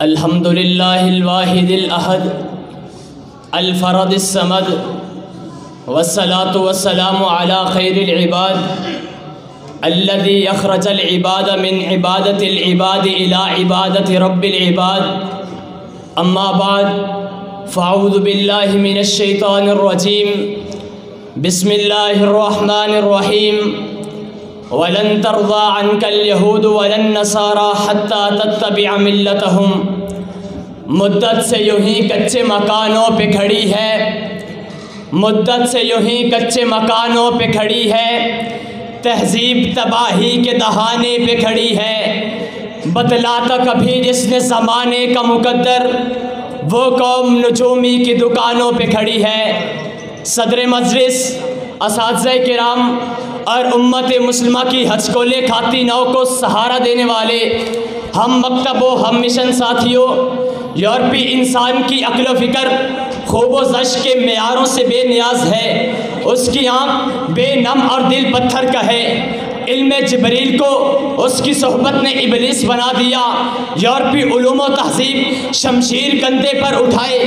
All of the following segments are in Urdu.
الحمد للہ الواحد الاحد الفرد الصمد والصلاة والسلام على خیر العباد الذي اخرج العباد من عبادة العباد الى عبادة رب العباد اما بعد فاعوذ باللہ من الشیطان الرجیم بسم اللہ الرحمن الرحیم وَلَن تَرْضَى عَنْكَ الْيَهُودُ وَلَن نَّصَارَىٰ حَتَّىٰ تَتَّبِعَ مِلَّتَهُمْ مدت سے یوں ہی کچے مکانوں پہ کھڑی ہے، مدت سے یوں ہی کچے مکانوں پہ کھڑی ہے، تہذیب تباہی کے دہانے پہ کھڑی ہے۔ بتلاتا کبھی جس نے زمانے کا مقدر، وہ قوم نجومی کی دکانوں پہ کھڑی ہے۔ صدر مجلس، اساتذہ کرام اور امت مسلمہ کی ہچکولے کھاتی نو کو سہارا دینے والے ہم مکتب و ہم مشن ساتھیوں، یورپی انسان کی عقل و فکر خوب و زش کے معیاروں سے بے نیاز ہے، اس کی آنکھ بے نم اور دل پتھر کا ہے۔ علم جبریل کو اس کی صحبت نے ابلیس بنا دیا۔ یورپی علوم و تہذیب شمشیر کندھے پر اٹھائے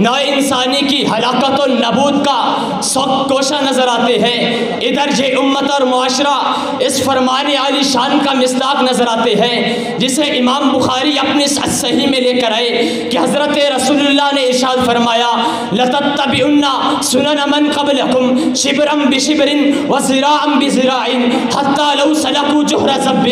نو انسانی کی ہلاکت و نبود کا سخت کوشاں نظر آتے ہیں۔ ادھر یہ امت اور معاشرہ اس فرمان عالی شان کا مصداق نظر آتے ہیں جسے امام بخاری اپنی صحیح میں لے کر آئے کہ حضرت رسول اللہ نے ارشاد فرمایا لَتَتَّبِعُنَّ سُنَنَ مَنْ قَبْلَكُمْ شِبْرًا بِشِبْرٍ وَذِرَاعًا بِذِرَاعٍ حَتَّىٰ لَوْ سَلَكُوا جُحْرَ ذَبٍّ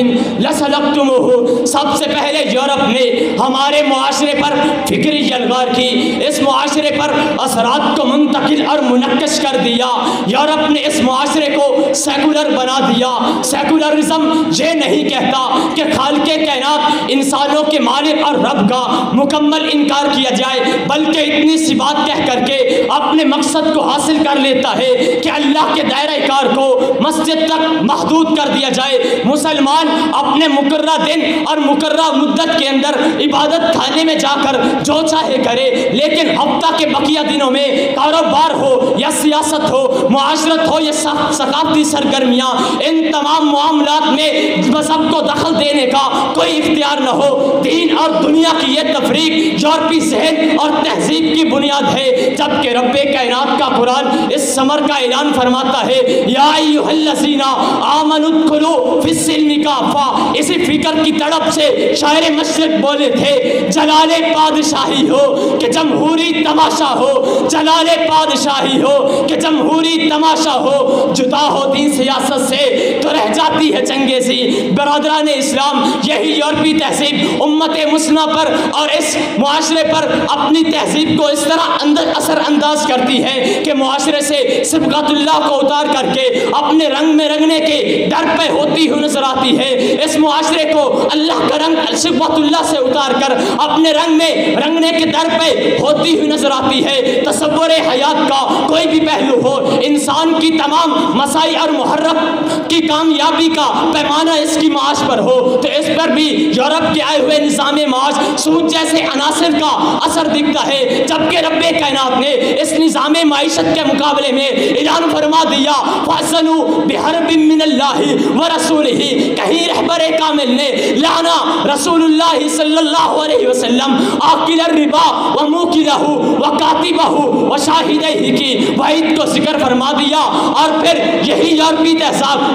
لَسَلَكْتُمُوهُ۔ سب سے پہلے یورپ نے ہمارے معاشرے پر فکری یلغار کی، اس معاشرے پر اثرات کو منتقل اور منقش کر دیا۔ یورپ نے اس معاشرے کو سیکولر بنا دیا۔ سیکولرزم یہ نہیں کہتا کہ خالق کائنات انسانوں کے مالک اور رب کا مکمل انکار کیا جائے، بلکہ اتنی سی بات کہہ کر کے اپنے مقصد کو حاصل کر لیتا ہے کہ اللہ کے دائرہ کار کو مسجد تک محدود کر دیا جائے۔ مسلمان اپنے مقررہ دن اور مقررہ مدت کے اندر عبادت خانے میں جا کر جو چاہے کرے، لیکن ہفتہ کے بقیہ دنوں میں کاروبار ہو یا سیاست ہو، معاشرت ہو یا ثقافتی سرگرمیاں، ان تمام معاملات میں مذہب کو دخل دینے کا کوئی اختیار نہ ہو۔ دین اور دنیا کی یہ تفریق یورپی ذہن اور تہذیب کی بنیاد ہے، جبکہ رب کائنات کا قرآن اس ثمر کا اعلان فرماتا ہے یا ایھا الذین آمنوا ادخلوا فی السلم کافہ۔ اسی فکر کی تڑپ سے شاعر مشرق بولے تھے جلال بادشاہی ہو کہ جمہوری تماشا ہو، جلال بادشاہی ہو کہ جمہوری تماشا ہو، جدا ہو دین سیاست سے تو رہ جاتی ہے چنگیزی۔ برادران اسلام، یہی یورپی تہذیب امت مسلمہ پر اور اس معاشرے پر اپنی تہذیب کو اس طرح اثر انداز کرتی ہے کہ معاشرے سے صبغت اللہ کو اتار کر کے اپنے رنگ میں رنگنے کے در پہ ہوتی ہوئی نظر آتی ہے۔ اس معاشرے کو اللہ کا رنگ صبغت اللہ سے اتار کر اپنے رنگ میں رنگنے کے در پہ ہوتی ہوئی نظر آتی ہے۔ تصور حیات کا کوئی بھی پہلو ہو، انسان کی تمام مسائی اور محرک کی کامیابی کا پیمانہ اس کی معاش پر ہو تو اس پر بھی یورپ کے آئے ہوئے نظام معاش سود جیسے عناصر کا اثر دکھتا ہے، جبکہ رب کائنات نے اس نظام معیشت کے مقابلے میں اعلان فرما دیا فَأَذَنُوا بِحَرْبٍ مِّنَ اللَّهِ وَرَسُولِهِ۔ کہیں رہبر کامل نے لانا رسول اللہ صلی اللہ علیہ وسلم آکل الربا وموکلہ وکاتبہ وشاہدہ کی وعید کو ذکر فرما دیا، اور پھر یہی یورپی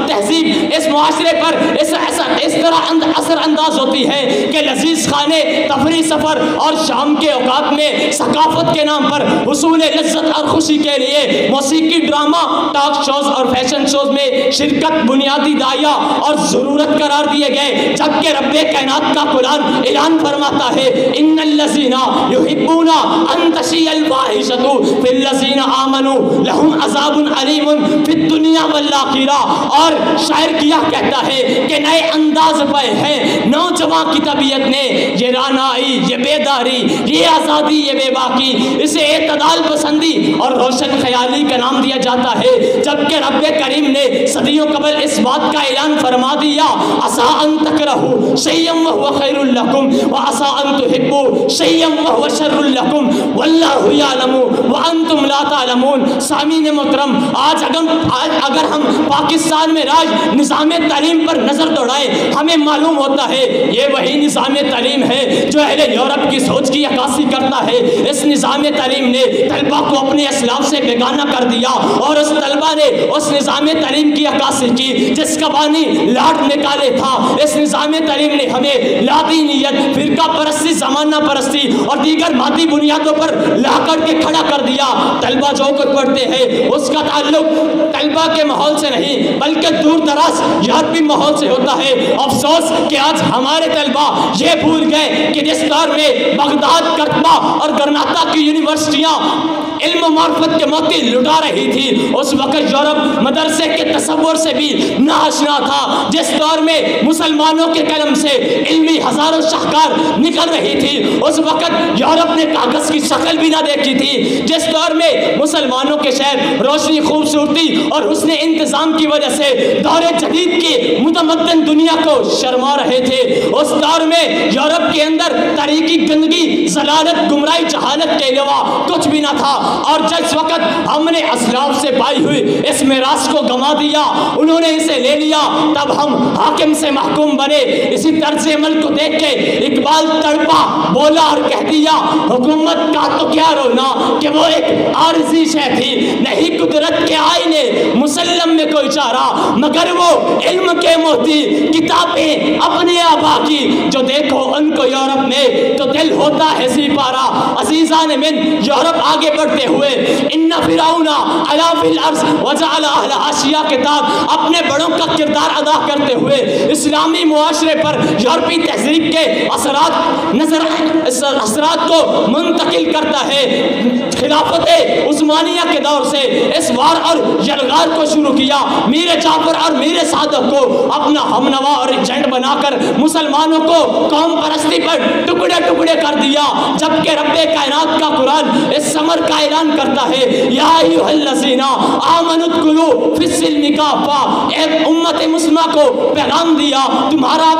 تہذیب اس معاشرے پر اس طرح اثر انداز ہوتی ہے کہ لذیذ کھانے، تفریح سفر اور شام کے اوقات میں ثقافت کے نام پر حصول لذت اور خوشی کے لیے موسیقی، ڈرامہ، ٹاک شوز اور فیشن شوز میں شرکت بنیادی داعیہ اور ضرورت قرار دیے گئے، جبکہ رب کائنات کا قرآن اعلان فرماتا ہے ان الذین یحبون ان تشیع الفاحشۃ فی الذین آمنوا لہم عذاب علیم فی الدنیا والآخرہ۔ اور شاعر کیا کہتا ہے کہ نئے انداز پہ ہے نوجوان کی طبیعت نے، یہ رانائی، یہ بیداری، یہ آزادی، یہ بے باکی، اسے اعتدال پسندی اور روشن خیالی کا نام دیا جاتا ہے، جبکہ رب کریم نے صدیوں قبل اس بات کا اعلان فرما دیا عسیٰ ان تکرہوا شیئا وہو خیر لکم وعسیٰ ان تحبوا شیئا وہو شر لکم واللہ یعلم وانتم لا تعلمون۔ سامعین محترم، آج اگر ہم پاکستان میں راج نظام تعلیم پر نظر دوڑائیں، ہمیں معلوم ہوتا ہوتا ہے یہ وہی نظام تعلیم ہے جو اہل یورپ کی سوچ کی عکاسی کرتا ہے۔ اس نظام تعلیم نے طلبہ کو اپنے اسلاف سے بیگانہ کر دیا اور اس طلبہ نے اس نظام تعلیم کی عکاسی کی جس کا بانی لاٹ نکالے تھا۔ اس نظام تعلیم نے ہمیں لادینیت، فرقہ پرستی، زمانہ پرستی اور دیگر مادی بنیادوں پر لا کر کے کھڑا کر دیا۔ طلبہ جو کچھ پڑھتے ہیں اس کا تعلق طلبہ کے ماحول سے نہیں بلکہ دور دراز یورپی ماحول سے ہوتا ہے۔ افسوس کہ آج ہمارے طلبہ یہ بھول گئے کہ جس دور میں بغداد، کرتبہ اور گرناطہ کی یونیورسٹیاں علم و معرفت کے موتی لٹا رہی تھی، اس وقت یورپ مدرسے کے تصور سے بھی ناآشنا تھا۔ جس دور میں مسلمانوں کے قلم سے علمی ہزاروں شاہکار نکل رہی تھی، اس وقت یورپ نے کاغذ کی شکل بھی نہ دیکھی تھی۔ جس دور میں مسلمانوں کے شہر روشنی، خوبصورتی اور حسن انتظام کی وجہ سے دور جدید کی متمدن دنیا کو شرما رہے تھے، اس دور میں یورپ کے اندر تاریکی، گندگی، ضلالت، گمراہی، جہالت کے علاوہ کچھ بھی نہ تھا۔ اور جس وقت ہم نے اسلاف سے پائی ہوئی اس میراث کو گما دیا، انہوں نے اسے لے لیا، تب ہم حاکم سے محکوم بنے۔ اسی طرز عمل کو دیکھ کے اقبال تڑپا، بولا اور کہہ دیا حکومت کا تو کیا رونا کہ وہ ایک عارضی شے تھی، نہیں قدرت کے آئینے مسلم میں کوئی چارہ، مگر وہ علم کے موتی کتابیں اپنے آبا کی، جو دیکھو ان کو یورپ میں تو دل ہوتا ہے سی پارا۔ عزیزان من، یورپ آگے بڑھتے ہوئے ان فرعون علا فی الارض وجعل اہلہا شیعا کتاب اپنے بڑوں کا کردار ادا کرتے ہوئے اسلامی معاشرے پر یورپی تہذیب کے اثرات کو منتقل کرتا ہے۔ خلافت عثمانیہ کے دور سے اس وار اور یلغار کو شروع کیا، میر جعفر اور میر صادق کو اپنا ہمنوا اور ایجنٹ بنا کر مسلمانوں کو قوم پرستی پر ٹکڑے ٹکڑے کر دیا، جبکہ رب کائنات کا قرآن اس ثمر کا اعلان کرتا ہے یا ایھا الذین آمنوا ادخلوا فی السلم کافہ۔ ایک امت مسلمہ کو پیغام دیا تمہارا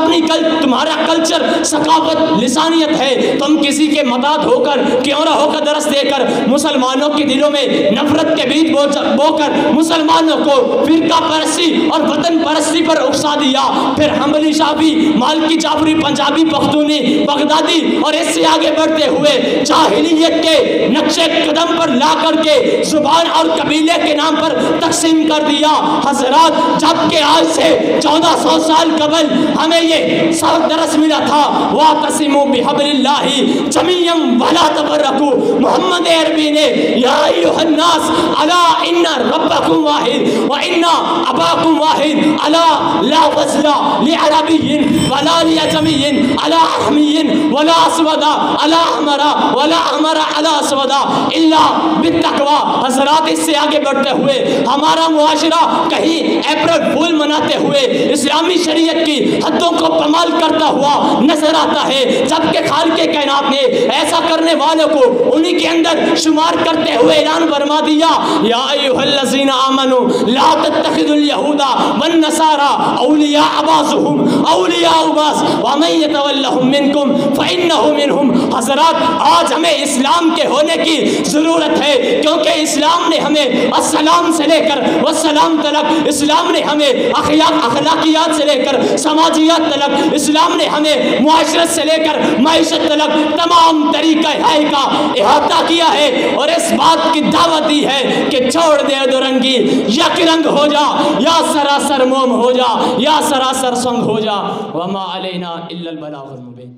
کلچر، ثقافت، لسانیت ہے، تم کسی کے مداد ہو کر کیوں نہ ہو کر درس دے کر مسلمانوں کے دلوں میں نفرت کے بیج بو کر مسلمانوں کو فرقہ پرستی اور وطن پرستی پر اکسا دیا۔ پھر حنبلی، شافعی، مالکی، جعفری، پنجابی، پختونی، بغدادی اور اس سے آگے بڑھتے ہوئے جاہلیت کے نقشے قدم پر لا کر کے زبان اور قبیلے کے نام پر تقسیم کر دیا۔ حضرات، جبکہ آج سے 1400 سال قبل ہمیں یہ سبق درس ملا تھا وَاعْتَصِمُوا بِحَبْلِ اللَّهِ جَمِيعًا وَلَا تَفَرَّقُوا۔ محمد عربی نے یا ایھا الناس الا ان ربکم واحد وان اباکم واحد الا لا فضل لعربی ولا لعجمی الا احمی ولا اسود الا احمر ولا احمر الا اسود الا بالتقوی۔ حضرات، اس سے آگے بڑھتے ہوئے ہمارا معاشرہ کہیں اپریل فول مناتے ہوئے اسلامی شریعت کی حدوں کو پامال کرتا ہوا نظر آتا ہے، جبکہ خالق کائنات نے ایسا کرنے والوں کو انہی کے اندر شمار کرتے ہوئے اعلان فرما دیا یا ایھا الذین آمنوا لا تتخذوا اليہود والنصارى اولیاء بعضهم اولیاء بعض ومن یتولہم منکم فانہ منہم۔ حضرات، آج ہمیں اسلام کے ہونے کی ضرورت ہے، کیونکہ اسلام نے ہمیں السلام سے لے کر والسلام تلک، اسلام نے ہمیں اخلاقیات سے لے کر سماجیات تلک، اسلام نے ہمیں معاشرت سے لے کر معیشت تلک تمام طریقہ حیات کا احاطہ کیا ہے، اور اس بات کی دعوت دی ہے کہ چھوڑ دے دو رنگی، یک رنگ ہو جا، یا سراسر موم ہو جا، یا سراسر سنگ ہو جا، وما علینا الا البلاغ المبین۔